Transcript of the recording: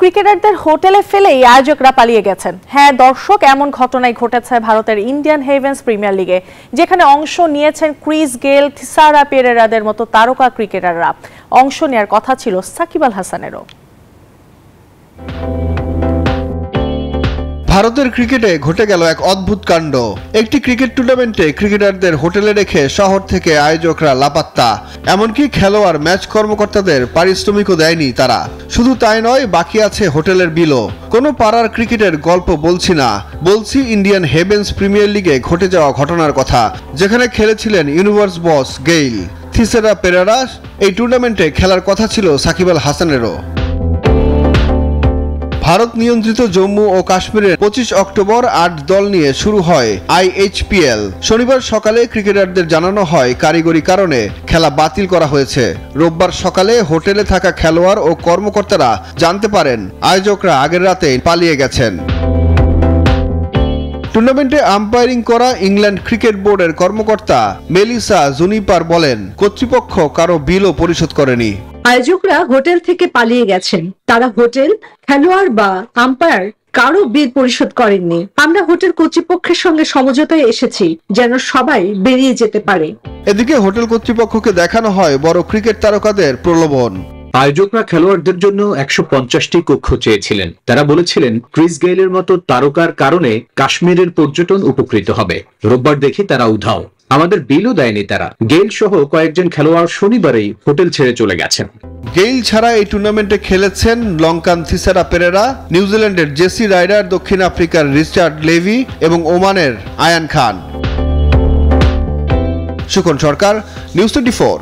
ক্রিকেটারদের হোটেলে ফেলেই আয়োজকরা পালিয়ে গেছেন। হ্যাঁ দর্শক, এমন ঘটনাই ঘটেছে ভারতের ইন্ডিয়ান হেভেন্স প্রিমিয়ার লিগে, যেখানে অংশ নিয়েছেন ক্রিস গেল, থিসারা পেরেরাদের মতো তারকা ক্রিকেটাররা। অংশ নেওয়ার কথা ছিল সাকিব আল হাসানেরও। ভারতের ক্রিকেটে ঘটে গেল এক অদ্ভুত কাণ্ড। একটি ক্রিকেট টুর্নামেন্টে ক্রিকেটারদের হোটেলে রেখে শহর থেকে আয়োজকরা লাপাত্তা। এমনকি খেলোয়াড় ম্যাচ কর্মকর্তাদের পারিশ্রমিকও দেয়নি তারা। শুধু তাই নয়, বাকি আছে হোটেলের বিলও। কোনো পাড়ার ক্রিকেটের গল্প বলছি না, বলছি ইন্ডিয়ান হেভেন্স প্রিমিয়ার লিগে ঘটে যাওয়া ঘটনার কথা, যেখানে খেলেছিলেন ইউনিভার্স বস গেইল, থিসারা পেরেরা। এই টুর্নামেন্টে খেলার কথা ছিল সাকিব আল হাসানেরও। ভারত নিয়ন্ত্রিত জম্মু ও কাশ্মীরের 25 অক্টোবর 8 দল নিয়ে শুরু হয় IHPL। শনিবার সকালে ক্রিকেটারদের জানানো হয় কারিগরি কারণে খেলা বাতিল করা হয়েছে। রোববার সকালে হোটেলে থাকা খেলোয়াড় ও কর্মকর্তারা জানতে পারেন আয়োজকরা আগের রাতে পালিয়ে গেছেন। টুর্নামেন্টে আম্পায়ারিং করা ইংল্যান্ড ক্রিকেট বোর্ডের কর্মকর্তা মেলিসা জুনিপার বলেন, কর্তৃপক্ষ কারো বিলও পরিশোধ করেনি। আয়োজকরা হোটেল থেকে পালিয়ে গেছেন। তারা হোটেল, খেলোয়াড় বা আম্পায়ার কারো বিল পরিশোধ করেননি। আমরা হোটেল কর্তৃপক্ষের সঙ্গে সমঝোতায় এসেছি যেন সবাই বেরিয়ে যেতে পারে। এদিকে হোটেল কর্তৃপক্ষকে দেখানো হয় বড় ক্রিকেট তারকাদের প্রলোভন। আয়োজকরা খেলোয়াড়দের জন্য 150টি কক্ষ চেয়েছিলেন। তারা বলেছিলেন ক্রিস গেইলের মতো তারকার কারণে কাশ্মীরের পর্যটন উপকৃত হবে। রোববার দেখি তারা উধাও। আমাদের বিলও দেয়নি তারা। গেইল সহ কয়েকজন খেলোয়াড় শনিবারেই হোটেল ছেড়ে চলে গেছেন। গেইল ছাড়া এই টুর্নামেন্টে খেলেছেন লঙ্কান থিসারা পেরেরা, নিউজিল্যান্ডের জেসি রাইডার, দক্ষিণ আফ্রিকার রিচার্ড লেভি এবং ওমানের আয়ান খান। সুখন সরকার, নিউজ 24।